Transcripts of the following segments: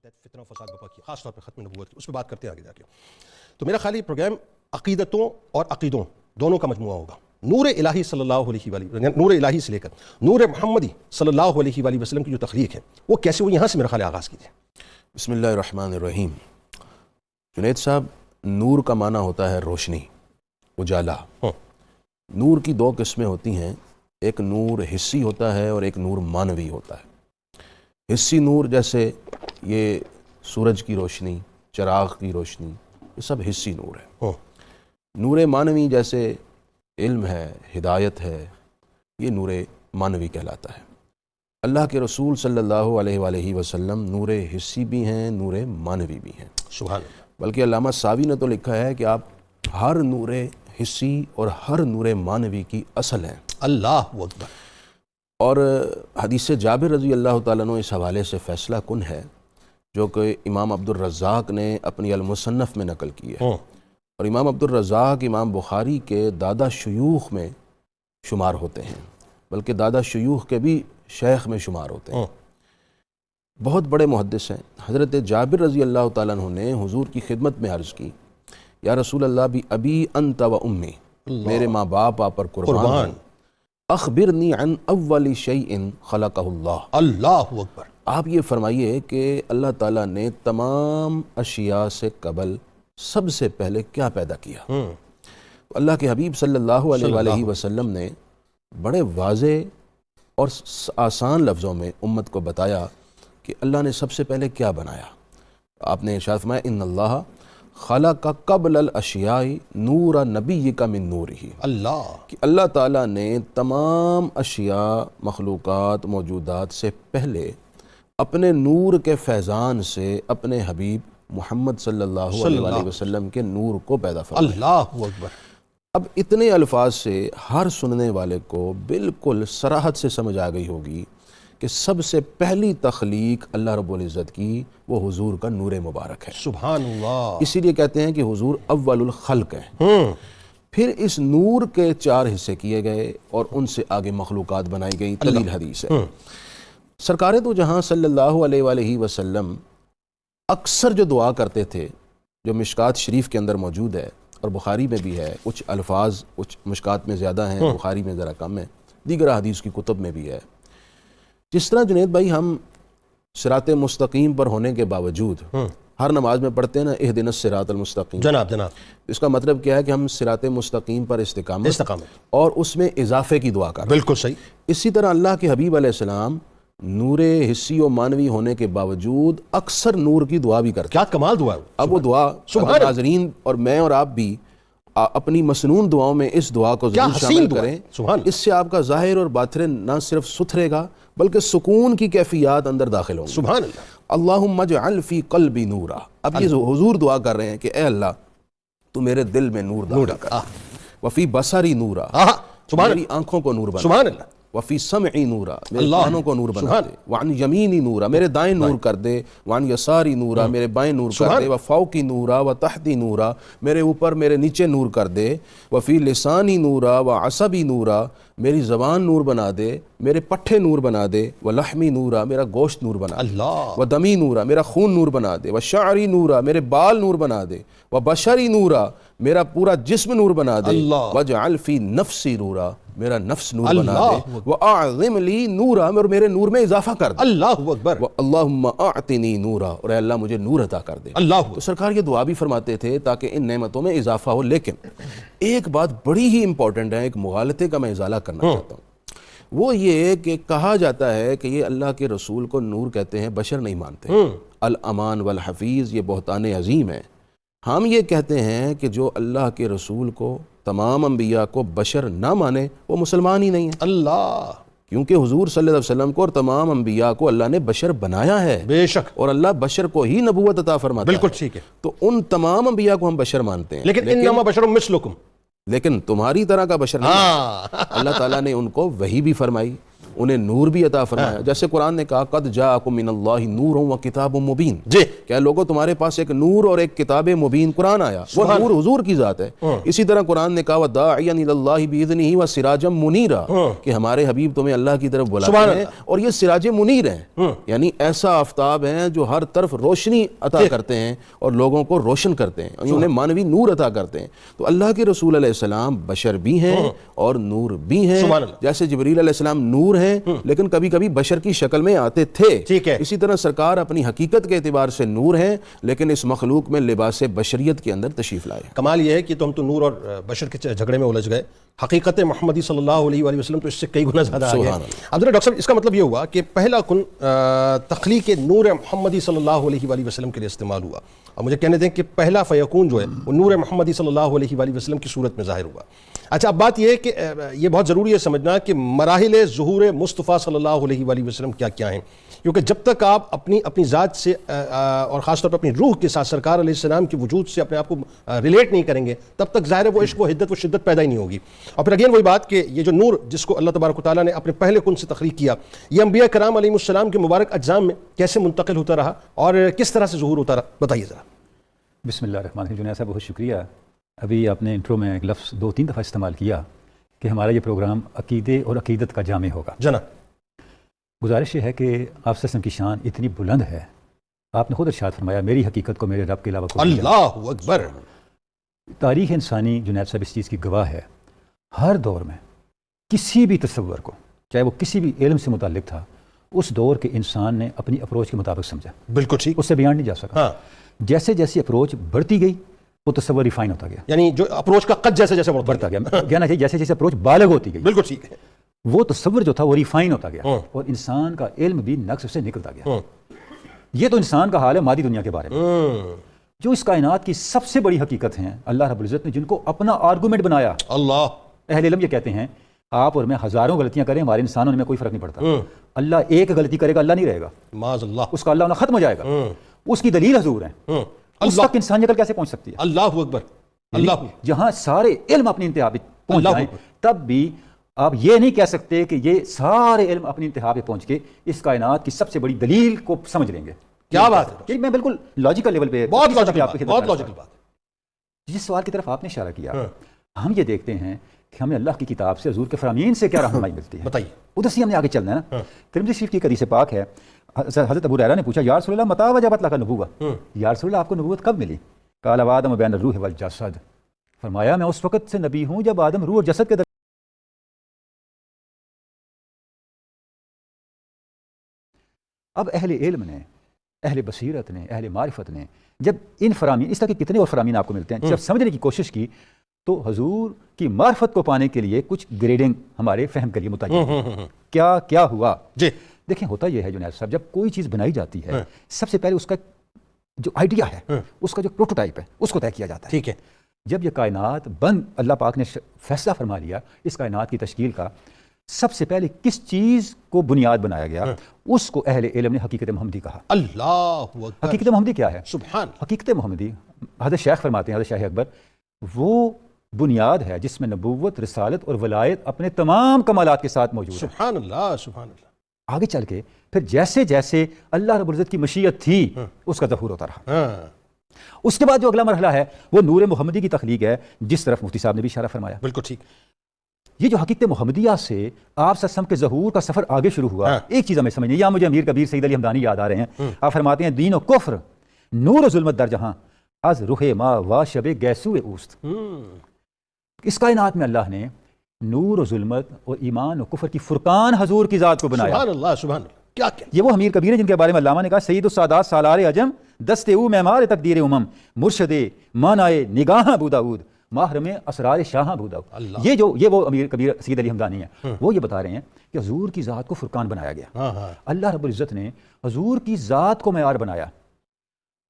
تحت فتنہ و فساد برپا کیا، خاص طور پہ ختم نبوت کی، اس پہ بات کرتے ہیں آگے جا کے. تو میرا خیال یہ پروگرام عقیدتوں اور عقیدوں دونوں کا مجموعہ ہوگا. نور الہی صلی اللہ علیہ وآلہ، نور الہی سے لے کر نور محمدی صلی اللہ علیہ وآلہ وسلم کی جو تخلیق ہے وہ کیسے وہ یہاں سے میرا خیال آغاز کیجیے. بسم اللہ الرحمن الرحیم. جنید صاحب، نور کا معنی ہوتا ہے روشنی، اجالا. نور کی دو قسمیں ہوتی ہیں، ایک نور حسی ہوتا ہے اور ایک نور معنوی ہوتا ہے. حسی نور جیسے یہ سورج کی روشنی، چراغ کی روشنی، یہ سب حسی نور ہے. نور معنوی جیسے علم ہے، ہدایت ہے، یہ نور معنوی کہلاتا ہے. اللہ کے رسول صلی اللہ علیہ وآلہ وسلم نور حسی بھی ہیں، نور معنوی بھی ہیں. سبحان اللہ. بلکہ علامہ ساوی نے تو لکھا ہے کہ آپ ہر نور حسی اور ہر نور معنوی کی اصل ہیں. اللہ اکبر. اور حدیث جابر رضی اللہ تعالیٰ عنہ اس حوالے سے فیصلہ کن ہے، جو کہ امام عبد الرزاق نے اپنی المصنف میں نقل کی ہے. اور امام عبد الرزاق امام بخاری کے دادا شیوخ میں شمار ہوتے ہیں، بلکہ دادا شیوخ کے بھی شیخ میں شمار ہوتے ہیں. بہت بڑے محدث ہیں. حضرت جابر رضی اللہ تعالیٰ عنہ نے حضور کی خدمت میں عرض کی، یا رسول اللہ بھی ابی انت و امی، میرے ماں باپ آپ پر قربان. اخبرنی عن اول شیء خلقہ اللہ. اللہ اکبر. آپ یہ فرمائیے کہ اللہ تعالیٰ نے تمام اشیاء سے قبل سب سے پہلے کیا پیدا کیا. اللہ کے حبیب صلی اللہ علیہ وآلہ وسلم نے بڑے واضح اور آسان لفظوں میں امت کو بتایا کہ اللہ نے سب سے پہلے کیا بنایا. آپ نے ارشاد فرمایا ان اللہ خلق قبل الاشیاء نور نبیک من نورہ. اللہ کہ اللہ تعالیٰ نے تمام اشیاء، مخلوقات، موجودات سے پہلے اپنے نور کے فیضان سے اپنے حبیب محمد صلی اللہ علیہ وآلہ وسلم کے نور کو پیدا فرمایا. اللہ اکبر. اب اتنے الفاظ سے ہر سننے والے کو بالکل صراحت سے سمجھ آ گئی ہوگی کہ سب سے پہلی تخلیق اللہ رب العزت کی وہ حضور کا نور مبارک ہے. سبحان اللہ. اسی لیے کہتے ہیں کہ حضور اول الخلق ہیں. پھر اس نور کے 4 حصے کیے گئے اور ان سے آگے مخلوقات بنائی گئی. طویل حدیث ہے. سرکار تو جہاں صلی اللہ علیہ وآلہ وسلم اکثر جو دعا کرتے تھے، جو مشکات شریف کے اندر موجود ہے اور بخاری میں بھی ہے، کچھ الفاظ کچھ مشکات میں زیادہ ہیں، بخاری میں ذرا کم ہے، دیگر حدیث کی کتب میں بھی ہے. جس طرح جنید بھائی ہم صراط مستقیم پر ہونے کے باوجود ہر نماز میں پڑھتے ہیں نا اہدنا الصراط المستقیم. جناب اس کا مطلب کیا ہے کہ ہم صراط مستقیم پر استقامت اور اس میں اضافے کی دعا کریں. بالکل صحیح. اسی طرح اللہ کے حبیب علیہ السلام نور حسی و معنوی ہونے کے باوجود اکثر نور کی دعا بھی کرتے. کیا کمال دعا ہے. اب وہ دعا ناظرین اور میں اور آپ بھی اپنی مسنون دعاؤں میں اس دعا کو ضرور شامل کریں. اس سے آپ کا ظاہر اور باطن نہ صرف ستھرے گا بلکہ سکون کی کیفیات اندر داخل ہوں گی. سبحان اللہ. اللہم اجعل فی قلبی نورا. اب یہ حضور دعا کر رہے ہیں کہ اے اللہ تو میرے دل میں نور داخل کر. وفی بصری نورا، میری آنکھوں کو نور بنا. سبحان اللہ. وفی سمعی نورا، میرے کانوں کو نور بنا دے. وعن یمینی نورا، میرے دائیں نور کر دے. وعن یساری نورا، میرے بائیں نور کر دے. وفوقی نورا وتحتی نورا، میرے اوپر میرے نیچے نور کر دے. وفی لسانی نورا وعصبی نورا، میری زبان نور بنا دے، میرے پٹھے نور بنا دے. ولحمی نورا، میرا گوشت نور بنا دے. ودمی نورا، میرا خون نور بنا دے. وشعری نورا، میرے بال نور بنا دے. وبشری نورا، میرا پورا جسم نور بنا دے. واجعل فی نفسی نورا، میرا نفس نور بنا دے. وَأَعْظِمْ لِي نورا، اور میرے نور میں اضافہ کر دے. اللہ اکبر. اللہم اعطنی نورا، اور اے اللہ مجھے نور عطا کر دے. تو سرکار یہ دعا بھی فرماتے تھے تاکہ ان نعمتوں میں اضافہ ہو. لیکن ایک بات بڑی ہی امپورٹنٹ ہے، ایک مغالطے کا میں ازالہ کرنا چاہتا ہوں. وہ یہ کہ کہا جاتا ہے کہ یہ اللہ کے رسول کو نور کہتے ہیں، بشر نہیں مانتے. الامان والحفیظ یہ بہتان عظیم ہے. ہم یہ کہتے ہیں کہ جو اللہ کے رسول کو، تمام انبیاء کو بشر نہ مانے وہ مسلمان ہی نہیں ہے. اللہ. کیونکہ حضور صلی اللہ علیہ وسلم کو اور تمام انبیاء کو اللہ نے بشر بنایا ہے. بے شک. اور اللہ بشر کو ہی نبوت عطا فرماتا ہے. بالکل ٹھیک ہے. تو ان تمام انبیاء کو ہم بشر مانتے ہیں، لیکن انما بشر مثلکم، لیکن تمہاری طرح کا بشر نہیں. اللہ تعالیٰ نے ان کو وحی بھی فرمائی، انہیں نور بھی عطا فرمایا. جیسے قرآن نے کہا قد جاءکم من اللہ نور و کتاب مبین. جی کیا لوگوں تمہارے پاس ایک نور اور ایک کتاب مبین قرآن آیا, وہ نور حضور کی ذات ہے. اسی طرح قرآن نے کہا وداعیا الی اللہ باذنہ وسراجا منیرا, کہ ہمارے حبیب تمہیں اللہ کی طرف بلاتے ہیں اور یہ سراج منیر ہیں, یعنی ایسا آفتاب ہیں جو ہر طرف روشنی عطا کرتے ہیں اور لوگوں کو روشن کرتے ہیں, انہیں مانوی نور عطا کرتے ہیں. تو اللہ کے رسول علیہ السلام بشر بھی ہیں اور نور بھی ہیں. جیسے جبریل علیہ السلام نور ہیں لیکن کبھی کبھی بشر کی شکل میں آتے تھے, اسی طرح سرکار اپنی حقیقت کے اعتبار سے نور ہیں لیکن اس مخلوق میں لباس بشریت کے اندر تشریف لائے. کمال یہ ہے کہ تم تو نور اور بشر کے جھگڑے میں الجھ گئے, حقیقت محمدی صلی اللہ علیہ وآلہ وسلم تو اس سے کئی گنا زیادہ آگے ہے. اب ذرا ڈاکٹر صاحب اس کا مطلب یہ ہوا کہ پہلا کن تخلیق نور محمدی صلی اللہ علیہ وآلہ وسلم کے لیے استعمال ہوا, اور مجھے کہنے دیں کہ پہلا فیکون جو ہے وہ نور محمدی صلی اللہ علیہ وآلہ وسلم کی صورت میں ظاہر ہوا. اچھا اب بات یہ ہے کہ یہ بہت ضروری ہے سمجھنا کہ مراحل ظہور مصطفیٰ صلی اللہ علیہ وآلہ وسلم کیا کیا ہیں, کیونکہ جب تک آپ اپنی ذات سے اور خاص طور پر اپنی روح کے ساتھ سرکار علیہ السلام کے وجود سے اپنے آپ کو ریلیٹ نہیں کریں گے تب تک ظاہر ہے وہ عشق و حدت و شدت پیدا ہی نہیں ہوگی. اور پھر اگین وہی بات کہ یہ جو نور جس کو اللہ تبارک و تعالیٰ نے اپنے پہلے کن سے تخلیق کیا, یہ انبیاء کرام علیہ السلام کے مبارک اجزام میں کیسے منتقل ہوتا رہا اور کس طرح سے ظہور ہوتا رہا, بتائیے ذرا. بسم اللہ الرحمن الرحیم. جنید صاحب بہت شکریہ. ابھی آپ نے انٹرو میں ایک لفظ 2-3 دفعہ استعمال کیا کہ ہمارا یہ پروگرام عقیدے اور عقیدت کا جامع ہوگا. جناب گزارش یہ ہے کہ آپ وسلم کی شان اتنی بلند ہے, آپ نے خود ارشاد فرمایا میری حقیقت کو میرے رب کے علاوہ کوئی نہیں. اللہ اکبر. تاریخ انسانی جنید صاحب اس چیز کی گواہ ہے, ہر دور میں کسی بھی تصور کو چاہے وہ کسی بھی علم سے متعلق تھا اس دور کے انسان نے اپنی اپروچ کے مطابق سمجھا. بالکل ٹھیک, اس سے بیان نہیں جا سکا. جیسے جیسی اپروچ بڑھتی گئی وہ تصور ریفائن ہوتا گیا, یعنی جو اپروچ کا قد جیسے جیسے بڑھتا گیا, کہنا چاہیے جیسے جیسے اپروچ بالغ ہوتی گئی. بالکل ٹھیک ہے, وہ تصور جو تھا وہ ریفائن ہوتا گیا اور انسان کا علم بھی نقص سے نکلتا گیا. یہ تو انسان کا حال ہے مادی دنیا کے بارے میں. جو اس کائنات کی سب سے بڑی حقیقت ہیں اللہ رب العزت نے جن کو اپنا آرگومنٹ بنایا, اللہ اہل علم یہ کہتے ہیں آپ اور میں ہزاروں غلطیاں کریں ہمارے انسانوں میں کوئی فرق نہیں پڑتا, اللہ ایک غلطی کرے گا اللہ نہیں رہے گا, معاذ اللہ, اس کا اللہ ہونا ختم ہو جائے گا. اس کی دلیل حضور ہیں. اس تک انسانی عقل کیسے پہنچ سکتی ہے؟ اللہ اکبر. اللہ جہاں سارے علم اپنی انتہا پہ پہنچ جائیں تب بھی آپ یہ نہیں کہہ سکتے کہ یہ سارے علم اپنی انتہا پہ پہنچ کے اس کائنات کی سب سے بڑی دلیل کو سمجھ لیں گے. کیا بات ہے, میں بالکل لاجیکل لیول پہ بہت لاجیکل بات. جس سوال کی طرف آپ نے اشارہ کیا, ہم یہ دیکھتے ہیں کہ ہمیں اللہ کی کتاب سے حضور کے فرامین سے کیا رہنمائی ملتی ہے, بتائیے. ادھر سے ہم نے آگے چلنا ہے نا. ترمذی شریف کی حدیث پاک ہے, حضرت ابو ہریرہ نے پوچھا یا رسول اللہ متى وجبت لك النبوۃ, یا رسول اللہ آپ کو نبوت کب ملی؟ قال آدم بین الروح والجسد, فرمایا میں اس وقت سے نبی ہوں جب آدم روح اور جسد کے اب اہل علم نے, اہل بصیرت نے, اہل معرفت نے جب ان فرامین, اس طرح کے کتنے اور فرامین آپ کو ملتے ہیں, جب سمجھنے کی کوشش کی تو حضور کی معرفت کو پانے کے لیے کچھ گریڈنگ ہمارے فہم کے لیے متعین کیا ہوا. جی دیکھیں ہوتا یہ ہے جنید صاحب, جب کوئی چیز بنائی جاتی ہے سب سے پہلے اس کا جو آئیڈیا ہے, اس کا جو پروٹوٹائپ ہے, اس کو طے کیا جاتا ہے. ٹھیک ہے. جب یہ کائنات بند اللہ پاک نے فیصلہ فرما لیا اس کائنات کی تشکیل کا, سب سے پہلے کس چیز کو بنیاد بنایا گیا, اس کو اہل علم نے حقیقت محمدی کہا. اللہ اکبر. حقیقت محمدی کیا ہے؟ سبحان. حقیقت محمدی حضرت شیخ فرماتے ہیں, حضرت شیخ اکبر, وہ بنیاد ہے جس میں نبوت, رسالت اور ولایت اپنے تمام کمالات کے ساتھ موجود ہے. سبحان اللہ, سبحان اللہ. آگے چل کے پھر جیسے جیسے اللہ رب العزت کی مشیت تھی اس کا ظہور ہوتا رہا. اس کے بعد جو اگلا مرحلہ ہے وہ نور محمدی کی تخلیق ہے, جس طرف مفتی صاحب نے بھی اشارہ فرمایا. بالکل ٹھیک. یہ جو حقیقت محمدیہ سے آپ صلی اللہ علیہ وسلم کے ظہور کا سفر آگے شروع ہوا, ایک چیز ہمیں سمجھنی, یا مجھے امیر کبیر سید علی ہمدانی یاد آ رہے ہیں. آپ فرماتے ہیں دین و کفر نور و ظلمت در جہاں از رخ ما وا شب گیسو اوست. اس کائنات میں اللہ نے نور و ظلمت اور ایمان و کفر کی فرقان حضور کی ذات کو بنایا. سبحان اللہ, سبحان اللہ. کیا یہ وہ امیر کبیر ہیں جن کے بارے میں علامہ نے کہا سید السادات سالار عجم دست او معمار تقدیر امم مرشد مانائے نگاہ ابو داؤد محرم اسرار شاہ ابو داؤد. یہ وہ امیر کبیر سید علی ہمدانی ہیں. وہ یہ بتا رہے ہیں کہ حضور کی ذات کو فرقان بنایا گیا. اللہ رب العزت نے حضور کی ذات کو معیار بنایا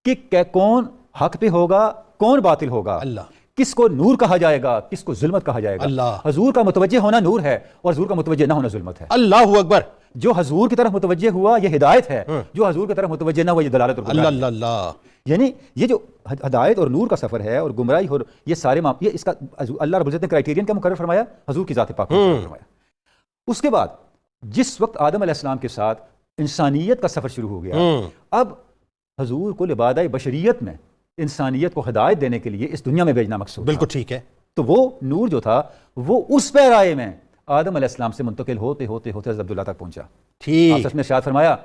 کہ کون حق پہ ہوگا, کون باطل ہوگا, اللہ کس کو نور کہا جائے گا, کس کو ظلمت کہا جائے گا. اللہ حضور کا متوجہ ہونا نور ہے اور حضور کا متوجہ نہ ہونا ظلمت ہے. اللہ اکبر. جو حضور کی طرف متوجہ ہوا یہ ہدایت ہے, جو حضور کی طرف متوجہ نہ ہوا یہ دلالت اور گمراہی. اللہ اللہ. یعنی یہ جو ہدایت اور نور کا سفر ہے اور گمراہی اور یہ سارے یہ اس کا اللہ رب العزت نے کرائیٹیرین کا مقرر فرمایا, حضور کی ذات پاک کو فرمایا. اس کے بعد جس وقت آدم علیہ السلام کے ساتھ انسانیت کا سفر شروع ہو گیا، اب حضور کو لبادہ بشریت میں انسانیت کو ہدایت دینے کے لیے اس دنیا میں بھیجنا مقصود تھا۔ بالکل ٹھیک ہے۔ تو وہ نور جو تھا وہ اس پیرائے میں آدم علیہ السلام سے منتقل ہوتے ہوتے ہوتے حضرت عبداللہ تک پہنچا۔ ٹھیک، آپ نے ارشاد فرمایا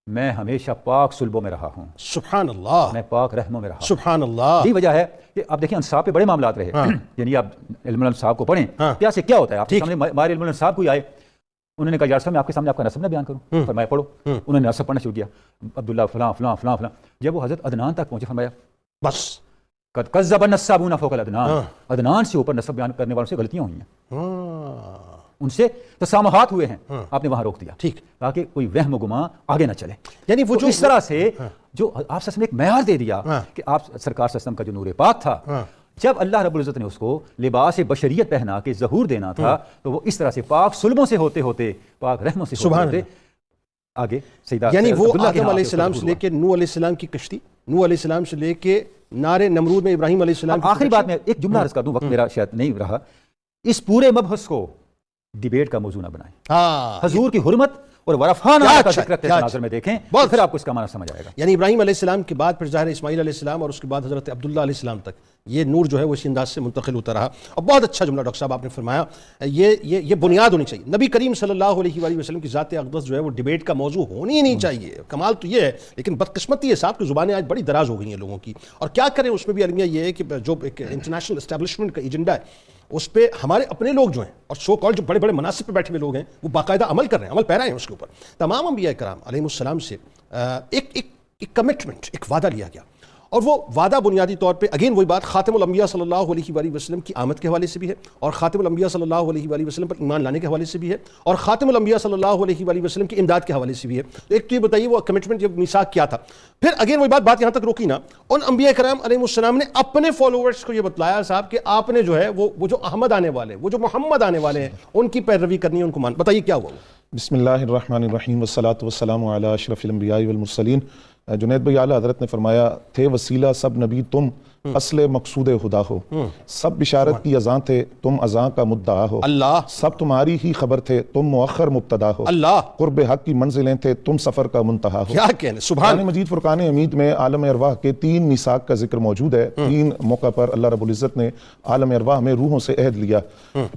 میں ہمیشہ پاک صلبوں میں رہا ہوں، سبحان اللہ، میں پاک رحموں میں رہا ہوں۔ سبحان اللہ۔ یہی وجہ ہے کہ آپ دیکھیں انصاب پہ بڑے معاملات رہے، یعنی آپ علم الانصاب کو پڑھیں، کیا سے کیا ہوتا ہے۔ آپ کے سامنے ماہر علم الانصاب کوئی آئے، انہوں نے کہا یا رسول میں آپ کے سامنے آپ کا نسب نہ بیان کروں، فرمایا پڑھو، انہوں نے نسب پڑھنا شروع کیا، عبداللہ فلاں فلاں فلاں فلاں، جب وہ حضرت عدنان تک پہنچے فرمایا بس قد کذب النسابون فوق الادنان، عدنان سے اوپر نسب بیان کرنے والوں سے غلطیاں ہوئی ہیں، ان سے تسامحات ہوئے ہیں، آپ نے وہاں روک دیا، ٹھیک، تاکہ کوئی وہم و گمان آگے نہ چلے۔ یعنی وہ تو جو اس طرح سے جو آپ سسم ایک معیار دے دیا کہ آپ سرکار سسم کا جو نور پاک تھا، جب اللہ رب العزت نے اس کو لباس بشریت پہنا کے ظہور دینا تھا تو وہ اس طرح سے پاک صلبوں سے ہوتے ہوتے پاک رحموں سے ہوتے ہوتے آگے سیدہ، یعنی وہ آدم علیہ السلام سے لے کے نوح علیہ السلام کی کشتی، نوح علیہ السلام سے لے کے نار نمرود میں ابراہیم علیہ السلام کی آخری بات میں ایک جملہ عرض کر دوں، وقت میرا شاید نہیں رہا، اس پورے مبحث کو ڈیبیٹ کا موضوع نہ بنائیں، حضور کی حرمت اور ورفانہ کا ذکر رکھتے ہیں ناظر میں دیکھیں، پھر آپ کو اس کا معنی سمجھ آئے گا۔ یعنی ابراہیم علیہ السلام کے بعد پھر ظاہر اسماعیل علیہ السلام اور اس کے بعد حضرت عبداللہ علیہ السلام تک یہ نور جو ہے وہ اسی انداز سے منتقل ہوتا رہا۔ اور بہت اچھا جملہ ڈاکٹر صاحب آپ نے فرمایا، یہ بنیاد ہونی چاہیے، نبی کریم صلی اللہ علیہ وآلہ وسلم کی ذات اقدس جو ہے وہ ڈیبیٹ کا موضوع ہونی ہی نہیں چاہیے۔ کمال تو یہ ہے، لیکن بدقسمتی ہے صاحب کہ زبانیں آج بڑی دراز ہو گئی ہیں لوگوں کی، اور کیا کریں اس میں بھی المیہ یہ ہے کہ جو ایک انٹرنیشنل اسٹیبلشمنٹ کا ایجنڈا ہے اس پہ ہمارے اپنے لوگ جو ہیں اور سو کال جو بڑے بڑے مناصب پہ بیٹھے ہوئے لوگ ہیں وہ باقاعدہ عمل کر رہے ہیں، عمل پیرا ہیں اس کے اوپر۔ تمام انبیاء کرام علیہ السلام سے ایک کمٹمنٹ، ایک وعدہ لیا گیا، اور وہ وعدہ بنیادی طور پہ اگین وہی بات خاتم الانبیاء صلی اللہ علیہ وآلہ وسلم کی آمد کے حوالے سے بھی ہے، اور خاتم الانبیاء صلی اللہ علیہ وآلہ وسلم پر ایمان لانے کے حوالے سے بھی ہے، اور خاتم الانبیاء صلی اللہ علیہ وآلہ وسلم کی امداد کے حوالے سے بھی ہے۔ تو ایک تو یہ بتائیے وہ کمٹمنٹ، یہ میثاق کیا تھا؟ پھر اگین وہی بات یہاں تک روکی نا، ان انبیاء کرام علیہ السلام نے اپنے فالوورز کو یہ بتلایا صاحب کہ آپ نے جو ہے وہ جو احمد آنے والے، وہ جو محمد آنے والے ہیں، ان کی پیروی کرنی ہے، ان کو مان۔ بتائیے کیا ہوا؟ بسم اللہ الرحمن الرحیم والصلاة والسلام علی اشرف الانبیاء والمرسلین۔ جنید بھائی اعلیٰ حضرت نے فرمایا تھے وسیلہ سب نبی تم، اصل مقصود خدا ہو، سب بشارت کی اذاں تھے تم اذاں کا مدعا ہو، اللہ، سب تمہاری ہی خبر تھے تم مؤخر مبتدا ہو، اللہ، قرب حق کی منزلیں تھے تم سفر کا منتہا ہو۔ کیا کہنے، سبحان قرآن مجید فرقان حمید میں عالم ارواح کے 3 میثاق کا ذکر موجود ہے۔ 3 موقع پر اللہ رب العزت نے عالم ارواح میں روحوں سے عہد لیا۔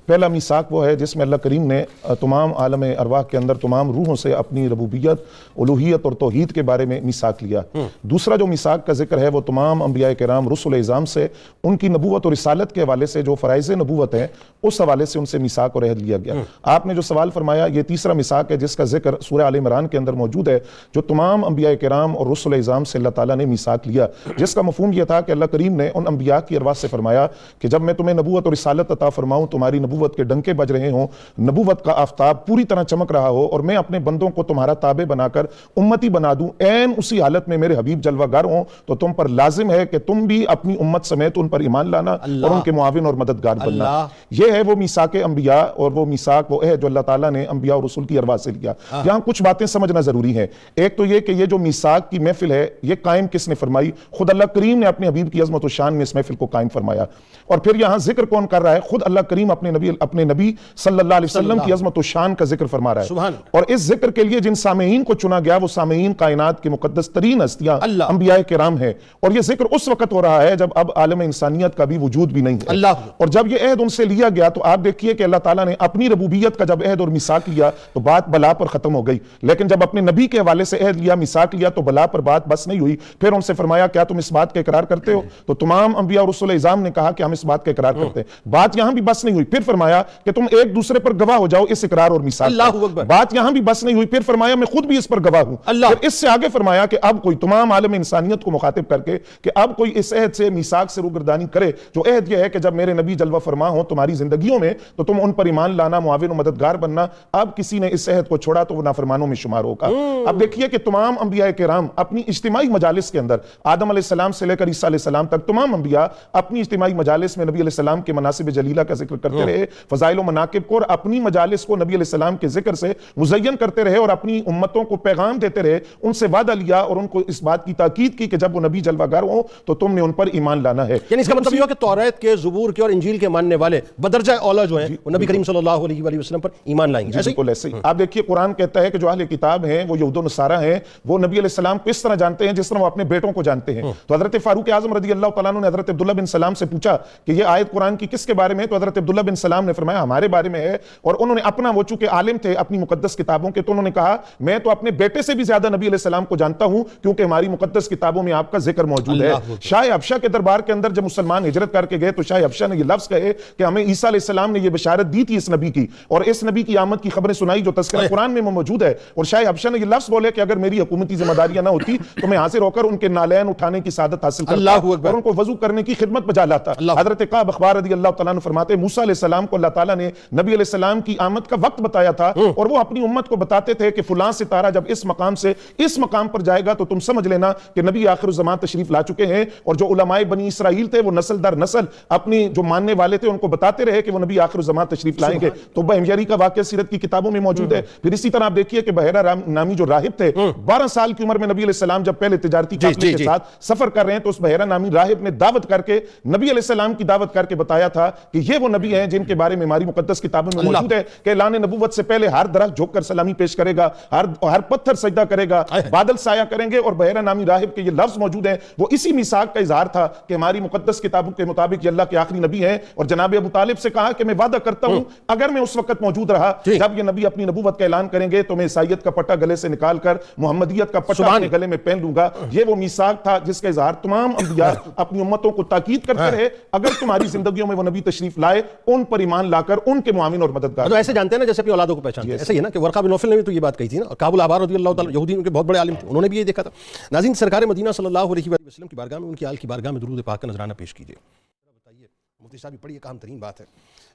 پہلا میثاق وہ ہے جس میں اللہ کریم نے تمام عالم ارواح کے اندر تمام روحوں سے اپنی ربوبیت، الوہیت اور توحید کے بارے میں میثاق لیا۔ دوسرا جو میثاق کا ذکر ہے وہ تمام انبیاء کرام رسل اعظام سے ان کی نبوت اور رسالت کے حوالے سے جو فرائض نبوت ہیں اس حوالے سے ان سے میثاق اور عہد لیا گیا۔ آپ نے جو سوال فرمایا یہ تیسرا میثاق ہے جس کا ذکر سورہ آل عمران کے اندر موجود ہے، جو تمام انبیاء کرام اور رسل اعظام سے اللہ تعالیٰ نے میثاق لیا، جس کا مفہوم یہ تھا کہ اللہ کریم نے ان انبیاء کی ارواح سے فرمایا کہ جب میں تمہیں نبوت اور رسالت عطا فرماؤں، تمہاری نبوت کے ڈنکے بج رہے ہوں، نبوت کا آفتاب پوری طرح چمک رہا ہو، اور میں اپنے بندوں کو تمہارا تابع بنا کر امتی بنا دوں، عین اسی حالت میں میرے حبیب جلوہ گر ہوں، تو تم پر لازم ہے کہ تم بھی اپنی امت سمیت ان پر ایمان لانا اور ان کے معاون اور مددگار بننا۔ یہ ہے وہ میثاق انبیاء اور وہ میثاق وہ ہے جو اللہ تعالیٰ نے انبیاء اور رسول کی ارواح سے لیا۔ یہاں کچھ باتیں سمجھنا ضروری ہے۔ ایک تو یہ کہ یہ جو میثاق کی محفل ہے یہ قائم کس نے فرمائی؟ خود اللہ کریم نے اپنے حبیب کی عظمت و شان میں اس محفل کو قائم فرمایا۔ اور پھر یہاں ذکر کون کر رہا ہے؟ خود اللہ کریم اپنے نبی صلی اللہ علیہ وسلم کی عظمت و شان کا ذکر فرما رہا ہے۔ اور اس ذکر کے لیے جن سامعین کو چنا گیا وہ سامعین کائنات کے مقدس ترین ہستیاں انبیاء کرام ہیں، اور یہ ذکر اس وقت ہو رہا ہے جب اب عالم انسانیت کا بھی وجود بھی نہیں ہے۔ اور جب یہ عہد ان سے لیا گیا تو آپ دیکھیے کہ اللہ تعالیٰ نے اپنی ربوبیت کا جب عہد اور میثاق لیا تو بات بلا پر ختم ہو گئی، لیکن جب اپنے نبی کے حوالے سے عہد لیا، میثاق لیا، تو بلا پر بات بس نہیں ہوئی۔ پھر ان سے فرمایا کیا تم اس بات کا اقرار کرتے ہو؟ تو تمام انبیاء اور رسول اعظام نے کہا کہ ہم اس بات کا اقرار کرتے ہیں۔ بات یہاں بھی بس نہیں ہوئی، پھر فرمایا کہ تم ایک دوسرے پر گواہ ہو جاؤ اس اقرار اور میثاق۔ بات یہاں بھی بس نہیں ہوئی، پھر فرمایا میں خود بھی اس پر گواہ ہوں۔ پھر اس سے آگے فرمایا کہ اب کوئی تمام عالم انسانیت کو مخاطب کر کے کہ اب کوئی اس عہد سے میثاق سے روگردانی کرے، جو عہد یہ ہے کہ جب میرے نبی جلوہ فرما ہوں تمہاری زندگیوں میں تو تم ان پر ایمان لانا، معاون و مددگار بننا۔ اب کسی نے اس عہد کو چھوڑا تو وہ نافرمانوں میں شمار ہوگا۔ اب دیکھیے کہ تمام انبیاء کرام اپنی اجتماعی مجالس کے اندر آدم علیہ السلام سے لے کر عیسیٰ علیہ السلام تک تمام انبیاء اپنی اجتماعی مجالس میں نبی علیہ السلام کے مناصب جلیلہ کا ذکر کرتے رہے، فضائل و مناقب کو، اور اپنی مجالس کو نبی علیہ السلام کے ذکر سے مزین کرتے رہے، اور اپنی امتوں کو پیغام دیتے رہے، ان سے وعدہ لیا اور ان کو اس بات کی تاکید کی کہ جب وہ نبی جلوہ گر ہوں تو تم نے ان پر ایمان لانا ہے. یعنی اس کا مطلب یہ ہو کہ توریت کے، زبور کے اور انجیل کے ماننے والے بدرجہ اولا جو ہیں وہ نبی کریم صلی اللہ علیہ وآلہ وسلم پر ایمان لائیں گے. بالکل ایسے ہی. آپ دیکھیے قرآن کہتا ہے کہ جو اہل کتاب ہیں وہ یہود و نصارہ ہیں، وہ نبی علیہ السلام کو اس طرح جانتے ہیں جس طرح وہ اپنے بیٹوں کو جانتے ہیں. تو حضرت فاروق اعظم رضی اللہ تعالیٰ عنہ نے حضرت عبداللہ بن سلام سے پوچھا کہ یہ آیت قرآن کی کس کے بارے میں ہے؟ تو حضرت عبداللہ بن سلام نے فرمایا ہمارے بارے میں ہے. اور انہوں نے اپنا، وہ چونکہ عالم تھے اپنی مقدس کتابوں کے، تو انہوں نے کہا میں تو اپنے بیٹے سے بھی زیادہ نبی علیہ السلام کو جانتا ہوں کیونکہ ہماری مقدس کتابوں میں آپ کا ذکر موجود ہے. شاہ حبشہ کے دربار کے اندر جب مسلمان ہجرت کر کے گئے تو شاہ حبشہ نے یہ لفظ کہے کہ ہمیں عیسیٰ علیہ السلام نے یہ بشارت دی تھی اس نبی کی، اور اس نبی کی آمد کی خبریں سنائی جو تذکرہ قرآن میں موجود ہے. اور شاہ حبشہ نے یہ لفظ بولے کہ اگر میری حکومتی ذمہ داریاں نہ ہوتی تو میں حاضر ہو کر ان کے نالین اٹھانے کی سعادت حاصل کرتا اور ان کو وضو کرنے کی خدمت بجا لاتا. حضرت کعب اخبار رضی اللہ تعالیٰ عنہ فرماتے موسیٰ علیہ السلام کو اللہ تعالیٰ نے نبی علیہ السلام کی آمد کا وقت بتایا تھا، اور وہ اپنی امت کو بتاتے تھے کہ فلاں ستارہ جب اس مقام سے اس مقام پر جائے گا تو تم سمجھ لینا کہ نبی آخر الزمان تشریف لا چکے ہیں. اور جو علماء بنی اسرائیل تھے وہ نسل در نسل اپنی جو ماننے والے تھے ان کو بتاتے رہے کہ وہ نبی آخر الزمان تشریف لائیں گے. تو بحیری کا واقعہ سیرت کی کتابوں میں موجود ہے. پھر اسی طرح آپ دیکھیے کہ بحیرہ نامی جو راہب تھے 12 سال کی عمر میں نبی علیہ السلام جب پہلے تجارتی قافلے کے ساتھ سفر کر رہے ہیں تو اس بحیرہ نامی راہب نے دعوت کر کے نبی علیہ السلام کی دعوت کر کے بتایا تھا کہ یہ وہ نبی ہیں جن کے بارے میں ہماری مقدس کتابوں میں موجود ہے کہ اعلان نبوت سے پہلے ہر درخت جھک کر سلامی پیش کرے گا، ہر پتھر سجدہ کرے گا، بادل سایہ کریں گے. اور بحیرہ نامی راہب کے یہ لفظ موجود ہیں. وہ اسی میثاق کا اظہار تھا کہ ہماری مقدس کتابوں کے مطابق یہ اللہ کے آخری نبی ہیں. اور جناب ابو طالب سے کہا کہ میں وعدہ کرتا ہوں اگر میں اس وقت موجود رہا جب یہ نبی اپنی نبوت کا اعلان کریں گے تو میں عیسائیت کا پٹا گلے سے نکال کر محمدیت کا پٹا اپنے گلے میں پہن لوں گا. یہ وہ میثاق تھا جس کا اظہار تمام انبیاء اپنی امتوں کو تاکید کرتے رہے اگر تمہاری زندگیوں میں وہ نبی تشریف لائے ان پر ایمان لا کر ان کے معاون اور مددگار. تو ایسے جانتے ہیں نا جیسے اپنی اولادوں کو پہچانتے ہیں، ایسے ہی ہے نا کہ ورقہ بن نوفل نے بھی تو یہ بات کہی تھی نا، اور کعب الاحبار رضی اللہ تعالیٰ یہودی ان کے بہت بڑے عالم تھے، انہوں نے بھی یہ دیکھا تھا. ناظرین سرکار مدینہ صلی اللہ علیہ وسلم کی بارگاہ میں، ان کی آل کی بارگاہ میں درود پاک کا نذرانہ پیش کیجیے. بتائیے مفتی صاحب بڑی اہم ترین بات ہے،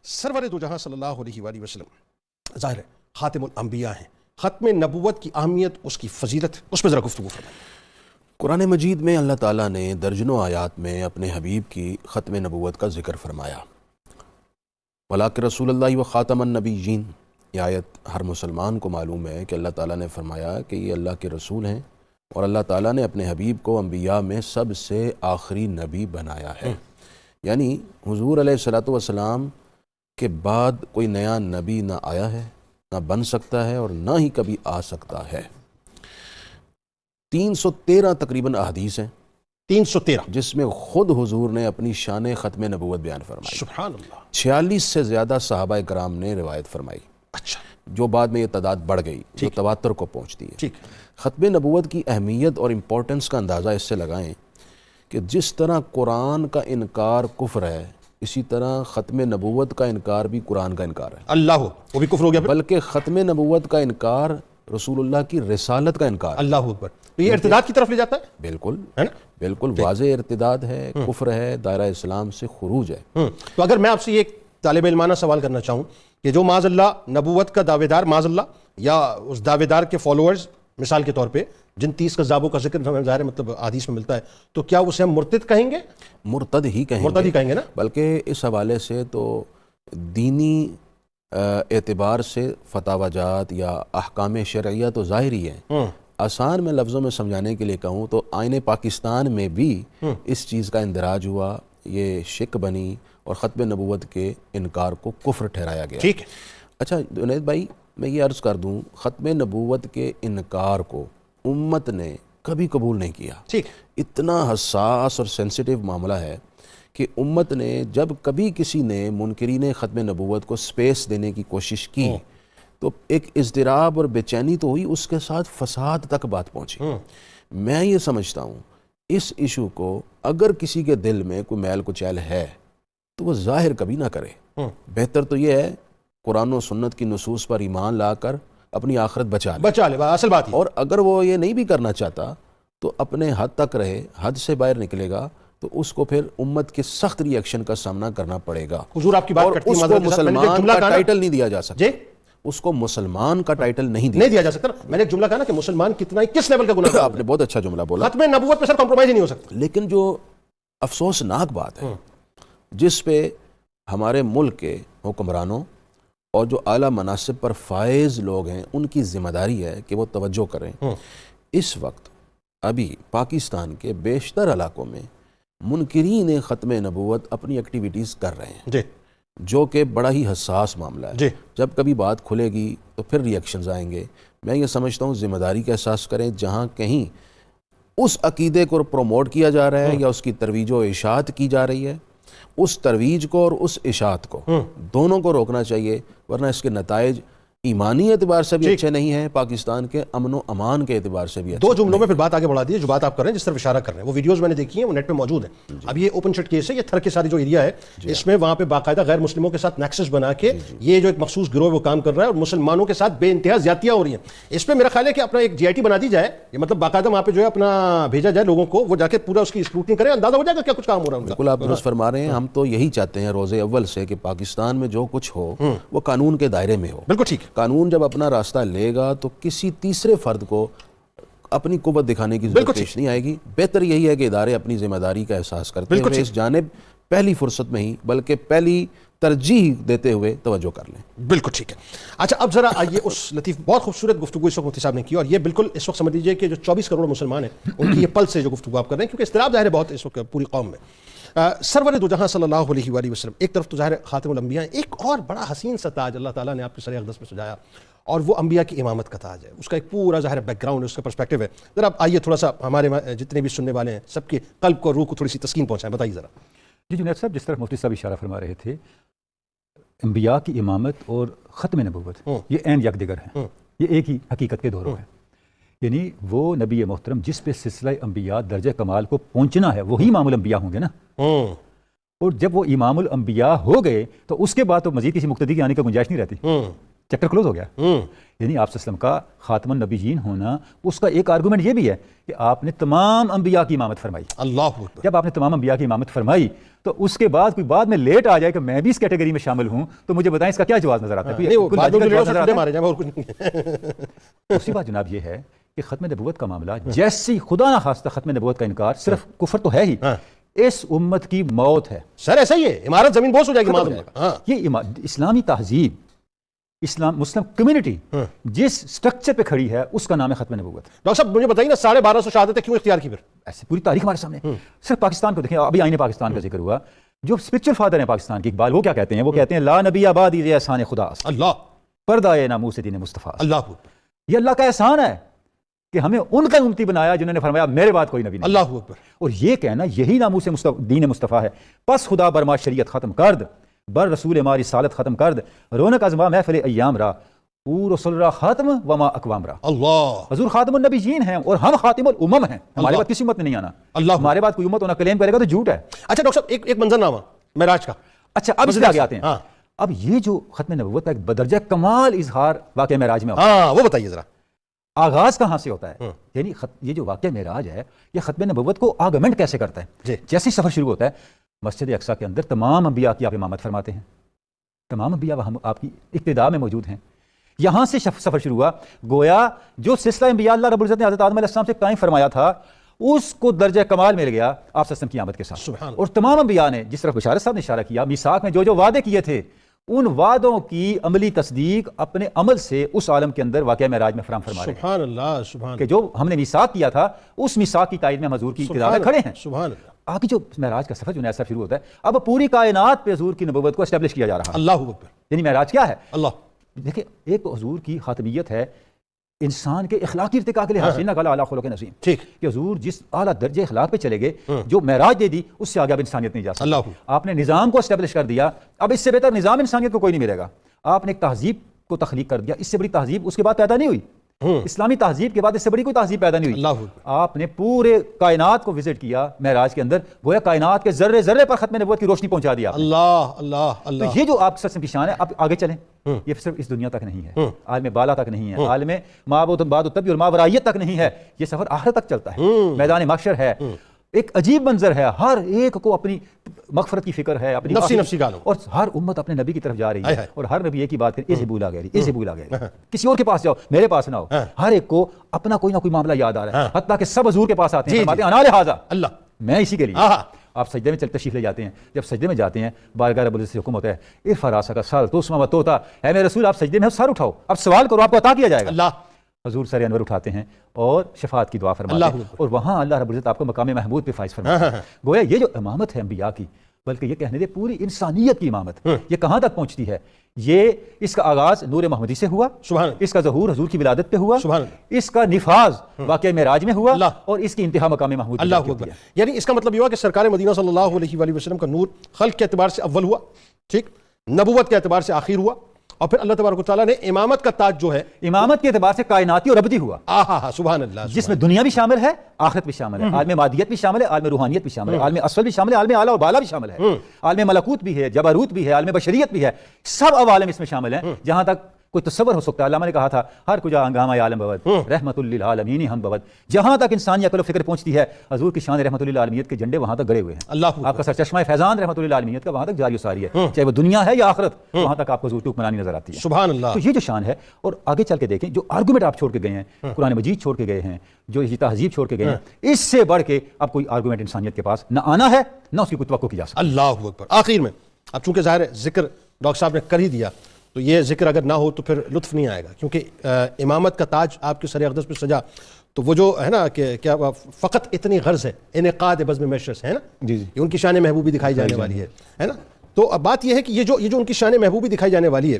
سرور دو جہاں صلی اللہ علیہ وآلہ وسلم ظاہر ہے خاتم الانبیاء ہیں، ختم نبوت کی اہمیت، اس کی فضیلت، اس پہ ذرا گفتگو فرمائیں. قرآن مجید میں اللہ تعالیٰ نے درجنوں آیات میں اپنے حبیب کی ختم نبوت کا ذکر فرمایا. وَلَٰكِن رسول اللہ و خاتم النبیین، یہ آیت ہر مسلمان کو معلوم ہے کہ اللہ تعالیٰ نے فرمایا کہ یہ اللہ کے رسول ہیں اور اللہ تعالیٰ نے اپنے حبیب کو انبیاء میں سب سے آخری نبی بنایا ہے. یعنی حضور علیہ الصلوۃ والسلام کے بعد کوئی نیا نبی نہ آیا ہے، نہ بن سکتا ہے اور نہ ہی کبھی آ سکتا ہے. 313 تقریباً احادیث ہیں، 313 جس میں خود حضور نے اپنی شان ختم نبوت بیان فرمائی. سبحان اللہ. 46 سے زیادہ صحابہ کرام نے روایت فرمائی. اچھا، جو بعد میں یہ تعداد بڑھ گئی، جو تواتر کو پہنچتی ہے. ٹھیک. ختم نبوت کی اہمیت اور امپورٹنس کا اندازہ اس سے لگائیں کہ جس طرح قرآن کا انکار کفر ہے، اسی طرح ختم نبوت کا انکار بھی قرآن کا انکار ہے. اللہ، وہ بھی کفر ہو گیا. بلکہ ختم نبوت کا انکار رسول اللہ کی رسالت کا انکار. اللہ اکبر. تو یہ ارتداد کی طرف لے جاتا ہے. بالکل ہے نا، بالکل واضح ارتداد ہے، کفر ہے، دائرہ اسلام سے خروج ہے. تو اگر میں آپ سے یہ ایک طالب علمانہ سوال کرنا چاہوں کہ جو معاذ اللہ نبوت کا دعوے دار، معاذ اللہ، یا اس دعوے دار کے فالوورز مثال کے طور پہ جن 30 کذابوں کا ذکر ظاہر مطلب حدیث میں ملتا ہے، تو کیا اسے ہم مرتد کہیں گے؟ مرتد ہی کہیں گے نا. بلکہ اس حوالے سے تو دینی اعتبار سے فتاوی جات یا احکام شرعیہ تو ظاہر ہی ہیں. آسان میں لفظوں میں سمجھانے کے لیے کہوں تو آئین پاکستان میں بھی اس چیز کا اندراج ہوا، یہ شک بنی اور ختم نبوت کے انکار کو کفر ٹھہرایا گیا. ٹھیک ہے. اچھا جنید بھائی، میں یہ عرض کر دوں، ختم نبوت کے انکار کو امت نے کبھی قبول نہیں کیا. ٹھیک. اتنا حساس اور سینسیٹیو معاملہ ہے کہ امت نے جب کبھی کسی نے منکرین ختم نبوت کو سپیس دینے کی کوشش کی تو ایک اضطراب اور بے چینی تو ہوئی، اس کے ساتھ فساد تک بات پہنچی. میں یہ سمجھتا ہوں اس ایشو کو اگر کسی کے دل میں کوئی میل کچیل ہے تو وہ ظاہر کبھی نہ کرے. بہتر تو یہ ہے قرآن و سنت کی نصوص پر ایمان لا کر اپنی آخرت بچا لے. اصل بات. اور اگر وہ یہ نہیں بھی کرنا چاہتا تو اپنے حد تک رہے، حد سے باہر نکلے گا تو اس کو پھر امت کے سخت ری ایکشن کا سامنا کرنا پڑے گا. حضور آپ کی بات کرتی ہیں، اس کو مسلمان کا ٹائٹل نہیں دیا جا سکتا. جی، اس کو مسلمان کا ٹائٹل نہیں دیا جا سکتا. میں نے ایک جملہ کہا نا کہ مسلمان کتنا ہی کس لیول کا گناہ. آپ نے بہت اچھا جملہ بولا. ختم نبوت پہ سر کمپرومائز ہی نہیں ہو سکتا. لیکن جو افسوسناک بات ہے جس پہ ہمارے ملک کے حکمرانوں اور جو اعلیٰ مناصب پر فائز لوگ ہیں ان کی ذمہ داری ہے کہ وہ توجہ کریں. اس وقت ابھی پاکستان کے بیشتر علاقوں میں منکرین ختم نبوت اپنی ایکٹیویٹیز کر رہے ہیں، جی، جو کہ بڑا ہی حساس معاملہ ہے. جی. جب کبھی بات کھلے گی تو پھر ری ایکشنز آئیں گے. میں یہ سمجھتا ہوں ذمہ داری کا احساس کریں. جہاں کہیں اس عقیدے کو پروموٹ کیا جا رہا ہے یا اس کی ترویج و اشاعت کی جا رہی ہے، اس ترویج کو اور اس اشاعت کو دونوں کو روکنا چاہیے، ورنہ اس کے نتائج ایمانی اعتبار سے بھی اچھے نہیں ہیں، پاکستان کے امن و امان کے اعتبار سے بھی اچھے. دو جملوں میں پھر بات آگے بڑھا دی ہے. جو بات آپ کر رہے ہیں، جس طرف اشارہ کر رہے ہیں، وہ ویڈیوز میں نے دیکھی ہیں، وہ نیٹ پہ موجود ہیں. اب یہ اوپن شٹ کیس ہے، یہ تھر کے ساری جو ایریا ہے، اس میں وہاں پہ باقاعدہ غیر مسلموں کے ساتھ نیکسس بنا کے یہ جو ایک مخصوص گروہ وہ کام کر رہا ہے، اور مسلمانوں کے ساتھ بے انتہا زیادتیاں ہو رہی ہیں. اس پہ میرا خیال ہے کہ اپنا ایک GIT بنا دی جائے، یہ مطلب باقاعدہ وہاں پہ جو ہے اپنا بھیجا جائے لوگوں کو، وہ جا کے پورا اس کی اسکروٹنی کریں، اندازہ ہو جائے گا کیا کچھ کام ہو رہا ہے. بالکل آپ درست فرما رہے ہیں. ہم تو یہی چاہتے ہیں روز اول سے کہ پاکستان میں جو کچھ ہو وہ قانون کے دائرے میں ہو. بالکل ٹھیک. قانون جب اپنا راستہ لے گا تو کسی تیسرے فرد کو اپنی قوت دکھانے کی ضرورت پیش نہیں آئے گی. بہتر یہی ہے کہ ادارے اپنی ذمہ داری کا احساس کرتے ہوئے اس جانب پہلی فرصت میں ہی بلکہ پہلی ترجیح دیتے ہوئے توجہ کر لیں. بالکل ٹھیک ہے. اچھا اب ذرا آئیے اس لطیف بہت خوبصورت گفتگو اس وقت مفتی صاحب نے کی، اور یہ بالکل اس وقت سمجھ لیجیے کہ جو 24 کروڑ مسلمان ہیں ان کی یہ پل سے جو گفتگو آپ کر رہے ہیں، کیونکہ اضطراب ظاہر ہے بہت اس وقت پوری قوم میں. سرور دو جہاں صلی اللہ علیہ وآلہ وسلم ایک طرف تو ظاہر خاتم الانبیاء، ایک اور بڑا حسین سا تاج اللہ تعالیٰ نے آپ کے سر اقدس میں سجایا، اور وہ انبیاء کی امامت کا تاج ہے. اس کا ایک پورا ظاہر بیک گراؤنڈ ہے، اس کا پرسپیکٹیو ہے. ذرا آئیے تھوڑا سا ہمارے جتنے بھی سننے والے ہیں سب کے قلب کو، روح کو تھوڑی سی تسکین پہنچائیں. بتائیے ذرا. جی جنید صاحب، جس طرح مفتی صاحب اشارہ فرما رہے تھے، انبیاء کی امامت اور ختم نبوت یہ عین یکدگر ہیں، یہ ایک ہی حقیقت کے دوروں ہیں. یعنی وہ نبی محترم جس پہ سلسلہ انبیاء درجہ کمال کو پہنچنا ہے وہی امام الانبیاء ہوں گے نا. اور جب وہ امام الانبیاء ہو گئے تو اس کے بعد تو مزید کسی مقتدی کی آنے کی گنجائش نہیں رہتی، چیپٹر کلوز ہو گیا. یعنی آپ صلی اللہ علیہ وسلم کا خاتم النبیین ہونا، اس کا ایک آرگومنٹ یہ بھی ہے کہ آپ نے تمام انبیاء کی امامت فرمائی. اللہ اکبر. جب آپ نے تمام انبیاء کی امامت فرمائی تو اس کے بعد کوئی بعد میں لیٹ آ جائے کہ میں بھی اس کیٹیگری میں شامل ہوں، تو مجھے بتائیں اس کا کیا جواز نظر آتا ہے؟ دوسری بات جناب یہ ہے کہ ختم نبوت کا معاملہ جیسی خدا نہ خواستہ ختم نبوت کا انکار صرف کفر تو ہے ہی، اس امت کی موت ہے. سر ایسا ہی ہے، عمارت زمین بوس ہو جائے گی. یہ اسلامی تہذیب، مسلم کمیونٹی جس سٹرکچر پہ کھڑی ہے اس کا نام ہے ختم نبوت. ڈاکٹر صاحب مجھے بتائیے نا 1250 شہادتیں کیوں اختیار کی؟ پھر ایسے پوری تاریخ ہمارے سامنے. صرف پاکستان کو دیکھیں، ابھی آئین پاکستان کا ذکر ہوا، جو اسپرچل فادر ہیں پاکستان کے اقبال، وہ کیا کہتے ہیں؟ وہ کہتے ہیں لا نبی آبادی احسان خدا، اللہ پردہ ناموس دین مصطفیٰ. اللہ یہ اللہ کا احسان ہے کہ ہمیں ان کا امتی بنایا جنہوں نے فرمایا میرے بعد کوئی نبی نہیں. اللہ اکبر. اور یہ کہنا یہی ناموس دین مصطفیٰ ہے. پس خدا برما شریعت ختم کرد، بر رسول ماری سالت ختم کرد، رونق ازما محفل ایام را، پور رسول را خاتم وما اقوام را. اللہ. حضور خاتم النبیین ہیں اور ہم خاتم الامم ہیں. ہمارے بعد کسی امت میں نہیں آنا. اللہ. ہمارے بعد کوئی امت ہونا کلیم کرے گا تو جھوٹ ہے. اچھا ڈاکٹر صاحب ایک منظر نامہ معراج کا. اچھا اب اس پہ آگے آتے ہیں. اب یہ جو ختم نبوت کا ایک بدرجہ کمال اظہار واقعہ معراج میں ہوتا ہے، وہ بتائیے ذرا. آغاز کہاں سے ہوتا ہے؟ یعنی یہ جو واقعہ معراج ہے یہ ختم نبوت کو آگمنٹ کیسے کرتا ہے؟ جیسے سفر شروع ہوتا ہے مسجد اقصیٰ کے اندر تمام انبیاء کی آپ امامت فرماتے ہیں، تمام انبیاء وہاں آپ کی ابتدا میں موجود ہیں. یہاں سے سفر شروع ہوا، گویا جو سلسلہ انبیاء اللہ رب العزت نے حضرت آدم علیہ السلام سے قائم فرمایا تھا اس کو درجہ کمال مل گیا آپ صلی اللہ علیہ وسلم کی آمد کے ساتھ. اور تمام انبیاء نے، جس طرح بشارت صاحب نے اشارہ کیا، میثاق میں جو وعدے کیے تھے ان وعدوں کی عملی تصدیق اپنے عمل سے اس عالم کے اندر واقعہ معراج میں فراہم فرما رہے ہیں. سبحان اللہ. سبحان کہ جو ہم نے میثاق کیا تھا اس میثاق کی تائید میں حضور کی ابتدا میں کھڑے ہیں. سبحان اللہ. آگے جو معراج کا سفر جو نیا سفر شروع ہوتا ہے، اب پوری کائنات پہ حضور کی نبوت کو اسٹیبلش کیا جا رہا ہے. اللہ اکبر. یعنی معراج کیا ہے؟ اللہ. دیکھیں ایک حضور کی خاتمیت ہے انسان کے اخلاقی ارتقاء کے لحاظ سے، انک علی خلق عظیم، ٹھیک کہ حضور جس اعلیٰ درجے اخلاق پہ چلے گئے، جو معراج دے دی اس سے آگے اب انسانیت نہیں جا سکتی. اللہ. آپ نے نظام کو اسٹیبلش کر دیا، اب اس سے بہتر نظام انسانیت کو کوئی نہیں ملے گا. آپ نے ایک تہذیب کو تخلیق کر دیا، اس سے بڑی تہذیب اس کے بعد پیدا نہیں ہوئی. اسلامی تہذیب کے بعد اس سے بڑی کوئی تہذیب پیدا نہیں ہوئی. آپ نے پورے کائنات کو وزٹ کیا معراج کے اندر، گویا کائنات کے ذرے ذرے پر ختم نبوت کی روشنی پہنچا دیا. اللہ اللہ اللہ. تو یہ جو آپ سسٹم کی شان ہے، اب آگے چلیں. یہ صرف اس دنیا تک نہیں ہے، عالم بالا تک نہیں ہے، عالم بعد الطبی اور ماورائیت تک نہیں ہے، یہ سفر آخرت تک چلتا ہے. میدان محشر ہے، ایک عجیب منظر ہے، ہر ایک کو اپنی مغفرت کی فکر ہے، اپنی نفسی گالوں، اور ہر امت اپنے نبی کی طرف جا رہی ہے، اور ہر نبی ایک ہی بات کرے، اسے بولا گیا کسی اور کے پاس جاؤ، میرے پاس نہ ہو. ہر ایک کو اپنا کوئی نہ کوئی معاملہ یاد آ رہا ہے، حتیٰ کہ سب حضور کے پاس آتے ہیں، فرماتے ہیں انا لہذا، اللہ میں اسی کے لیے. آپ سجدے میں تشریف لے جاتے ہیں، جب سجدے میں جاتے ہیں بارگاہ رب العزت سے حکم ہوتا ہے ارفع راسک سر تو اسما توتا، اے میرے رسول آپ سجدے میں سر اٹھاؤ، اب سوال کرو آپ کو عطا کیا جائے گا. اللہ حضور سر انور اٹھاتے ہیں اور شفاعت کی دعا فرماتے ہیں، اور وہاں اللہ رب العزت آپ کو مقام محمود پہ فائز فرماتا ہے۔ گویا یہ جو امامت ہے انبیاء کی، بلکہ یہ کہنے دے پوری انسانیت کی امامت، یہ کہاں تک پہنچتی ہے؟ یہ اس کا آغاز نور محمدی سے ہوا، اس کا ظہور حضور کی ولادت پہ ہوا، اس کا نفاذ واقعہ معراج میں ہوا، اور اس کی انتہا مقام محمود۔ اللہ اکبر۔ یعنی اس کا مطلب یہ ہوا کہ سرکار مدینہ صلی اللہ علیہ وآلہ وسلم کا نور خلق کے اعتبار سے اول ہوا، ٹھیک، نبوت کے اعتبار سے آخر ہوا، اور پھر اللہ تبارک و تعالیٰ نے امامت کا تاج جو ہے امامت کے اعتبار سے کائناتی اور ابدی ہوا، سبحان اللہ، جس میں دنیا بھی شامل ہے، آخرت بھی شامل ہے، عالم مادیت بھی شامل ہے، عالم روحانیت بھی شامل ہے، عالم اسفل بھی شامل ہے، عالم اعلیٰ و بالا بھی شامل ہے، عالم ملکوت بھی ہے، جبروت بھی ہے، عالم بشریت بھی ہے، سب عوالم اس میں شامل ہیں جہاں تک کوئی تصور ہو سکتا ہے۔ علامہ نے کہا تھا ہر کجا ہنگامہ عالم بود رحمت للعالمین ہم بود، جہاں تک انسانی عقل و فکر پہنچتی ہے حضور کی شان رحمت للعالمینیت کے جھنڈے وہاں تک گڑے ہوئے ہیں۔ اللہ آپ کا سرچشمہ فیضان رحمت للعالمینیت کا وہاں تک جاری و ساری ہے، چاہے وہ دنیا ہے یا آخرت، وہاں تک آپ کو حضور کی حکمرانی نظر آتی ہے۔ سبحان اللہ۔ تو یہ جو شان ہے، اور آگے چل کے دیکھیں جو آرگومنٹ آپ چھوڑ کے گئے ہیں، قرآن مجید چھوڑ کے گئے ہیں، جو یہ تہذیب چھوڑ کے گئے ہیں، اس سے بڑھ کے اب کوئی آرگومنٹ انسانیت کے پاس نہ آنا ہے، نہ اس کی کوئی توقع کی جا سکتی۔ اللہ اکبر۔ آخر میں اب چونکہ ظاہر ہے ذکر ڈاکٹر صاحب نے کر ہی دیا، تو یہ ذکر اگر نہ ہو تو پھر لطف نہیں آئے گا، کیونکہ امامت کا تاج آپ کے سر اقدس پہ سجا، تو وہ جو ہے نا کہ کیا فقط اتنی غرض ہے انعقاد بزم محشر سے، ہے نا، جی جی، یہ ان کی شان محبوبی دکھائی جانے والی ہے نا۔ تو اب بات یہ ہے کہ یہ جو ان کی شان محبوبی دکھائی جانے والی ہے،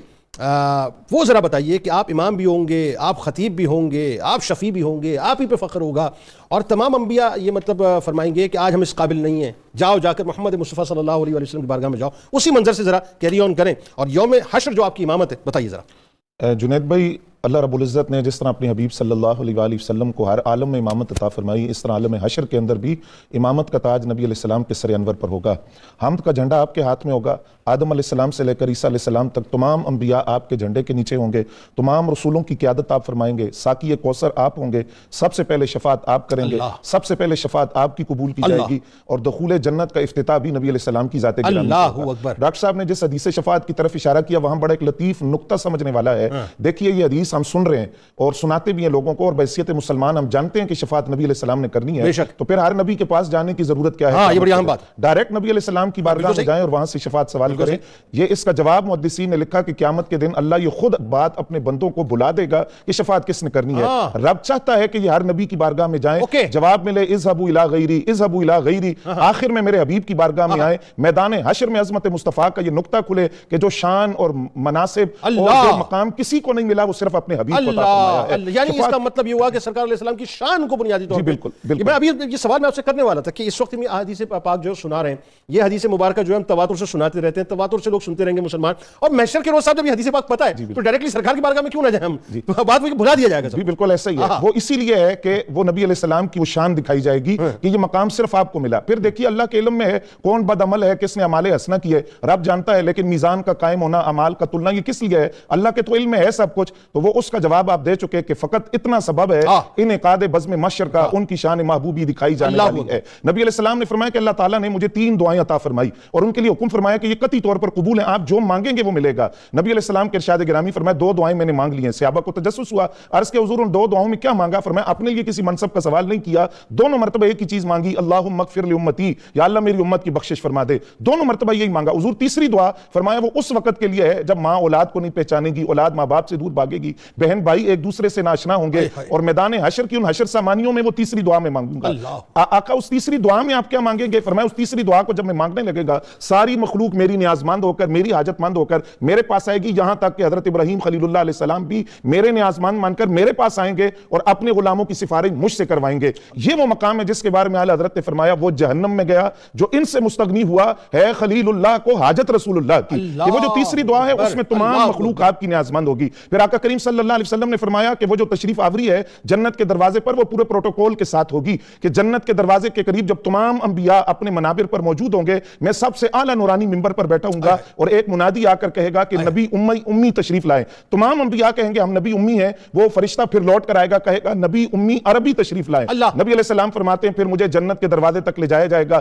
وہ ذرا بتائیے کہ آپ امام بھی ہوں گے، آپ خطیب بھی ہوں گے، آپ شفیع بھی ہوں گے، آپ ہی پہ فخر ہوگا، اور تمام انبیاء یہ مطلب فرمائیں گے کہ آج ہم اس قابل نہیں ہیں، جاؤ جا کر محمد مصطفیٰ صلی اللہ علیہ وسلم کی بارگاہ میں جاؤ، اسی منظر سے ذرا کیری آن کریں، اور یوم حشر جو آپ کی امامت ہے بتائیے ذرا۔ جنید بھائی، اللہ رب العزت نے جس طرح اپنے حبیب صلی اللہ علیہ وآلہ وسلم کو ہر عالم میں امامت عطا فرمائی، اس طرح عالم حشر کے اندر بھی امامت کا تاج نبی علیہ السلام کے سر انور پر ہوگا، حمد کا جھنڈا آپ کے ہاتھ میں ہوگا، آدم علیہ السلام سے لے کر عیسیٰ علیہ السلام تک تمام انبیاء آپ کے جھنڈے کے نیچے ہوں گے، تمام رسولوں کی قیادت آپ فرمائیں گے، ساقی کوثر آپ ہوں گے، سب سے پہلے شفاعت آپ کریں گے، سب سے پہلے شفاعت آپ کی قبول کی جائے گی، اور دخول جنت کا افتتاح بھی نبی علیہ السلام کی ذات گرامی ہوگا۔ ڈاکٹر صاحب نے جس حدیث شفاعت کی طرف اشارہ کیا وہاں بڑا ایک لطیف نقطہ سمجھنے والا ہے۔ دیکھیے یہ حدیث ہم سن رہے ہیں اور سناتے بھی ہیں لوگوں کو، اور بحیثیت مسلمان ہم جانتے ہیں کہ شفاعت نبی علیہ السلام نے کرنی ہے، تو پھر ہر نبی کے پاس جانے کی ضرورت کیا ہے؟ یہ بڑی اہم بات، ڈائریکٹ نبی علیہ السلام کی بارگاہ میں جائیں اور وہاں سے شفاعت سوال کریں۔ یہ اس کا جواب محدثین نے لکھا کہ قیامت کے دن اللہ یہ خود بات اپنے بندوں کو بلا دے گا کہ شفاعت کس نے کرنی ہے۔ رب چاہتا ہے کہ یہ ہر نبی کی بارگاہ میں جائیں، جواب ملے اذهبوا الی غیری اذهبوا الی غیری، آخر میں میرے حبیب کی بارگاہ میں آئیں، میدان حشر میں عظمت مصطفیٰ کا یہ نقطہ کھلے کہ جو شان اور مناصب اور جو مقام کسی کو نہیں ملا وہ صرف اپنے حبیب کو عطا فرمایا ہے۔ یعنی اس کا مطلب یہ ہوا کہ سرکار علیہ السلام کی شان کو بنیادی طور پر، میں ابھی یہ سوال میں آپ سے کرنے والا تھا کہ اس وقت میں حدیث پاک جو سنا رہے ہیں، یہ حدیث مبارکہ جو ہم تواتر سے سناتے رہتے ہیں، تواتر سے لوگ سنتے رہیں گے مسلمان، اور محشر کے روز صاحب جب یہ حدیث پاک پتہ ہے تو ڈائریکٹلی سرکار کی بارگاہ میں کیوں نہ جائیں ہم؟ بات وہ بھلا دیا جائے گا۔ جی بالکل ایسا ہی ہے، وہ اسی لیے ہے کہ وہ نبی علیہ السلام کی وہ شان دکھائی جائے گی کہ یہ مقام صرف آپ کو ملا۔ پھر دیکھیے اللہ کے علم میں ہے کون بد عمل ہے، کس نے اعمال حسنہ کیے، رب جانتا ہے، لیکن میزان کا قائم ہونا، اعمال کا تلنا، یہ کس لیے ہے؟ اللہ کے تو علم میں ہے سب کچھ، تو وہ اس کا جواب آپ دے چکے کہ فقط اتنا سبب ہے انعقاد بزم محشر کا، ان کی شان محبوبی دکھائی جانے والی ہے۔ نبی علیہ السلام نے فرمایا کہ اللہ تعالیٰ نے مجھے 3 دعائیں عطا فرمائی اور ان کے لیے حکم فرمایا کہ یہ قطعی طور پر قبول ہیں، آپ جو مانگیں گے وہ ملے گا۔ نبی علیہ السلام کے ارشاد گرامی فرمایا 2 دعائیں میں نے مانگ لی ہیں۔ صحابہ کو تجسس ہوا، عرض کے حضور ان 2 دعاؤں میں کیا مانگا؟ فرمایا اپنے لیے کسی منصب کا سوال نہیں کیا، دونوں مرتبہ ایک ہی چیز مانگی، اللہم اغفر لامتی، یا اللہ میری امت کی بخشش فرما دے، دونوں مرتبہ یہی مانگا۔ حضور تیسری دعا فرمایا وہ اس وقت کے لیے ہے جب ماں اولاد کو نہیں پہچانے گی، اولاد ماں باپ سے دور بھاگے گی، بہن بھائی ایک دوسرے سے ناشنا ہوں گے، اور میدان حشر کی ان حشر سامانیوں میں وہ تیسری دعا میں مانگوں گا۔ آقا اس تیسری دعا میں آپ کیا مانگیں گے؟ فرمایا اس تیسری دعا کو جب میں مانگنے لگے گا ساری مخلوق میری نیاز مند ہو کر، میری حاجت مند ہو کر میرے پاس آئے گی، یہاں تک کہ حضرت ابراہیم خلیل اللہ علیہ السلام بھی میرے نیاز مند مان کر میرے پاس آئیں گے اور اپنے غلاموں کی سفارش مجھ سے کروائیں گے۔ یہ وہ مقام ہے جس کے بارے میں اعلیٰ حضرت نے فرمایا وہ جہنم میں گیا جو ان سے مستغنی ہوا ہے خلیل اللہ کو حاجت رسول اللہ کی، کہ وہ جو تیسری دعا ہے اس میں تمام مخلوق آپ کی نیاز مند ہوگی۔ پھر آقا کریم صلی اللہ علیہ وسلم نے فرمایا کہ وہ جو تشریف آوری ہے جنت کے دروازے پر وہ پورے پروٹوکول کے ساتھ ہوگی کہ جنت کے دروازے کے قریب جب تمام انبیاء اپنے منابر پر موجود ہوں گے، میں سب سے اعلیٰ نورانی منبر پر بیٹھا ہوں گا اور ایک منادی آ کر کہے گا کہ نبی امی تشریف لائیں۔ تمام انبیاء کہیں گے ہم نبی امی ہیں، وہ فرشتہ پھر لوٹ کر آئے گا کہے گا نبی امی عربی تشریف لائیں۔ نبی علیہ السلام فرماتے ہیں پھر مجھے جنت کے دروازے تک لے جایا جائے گا،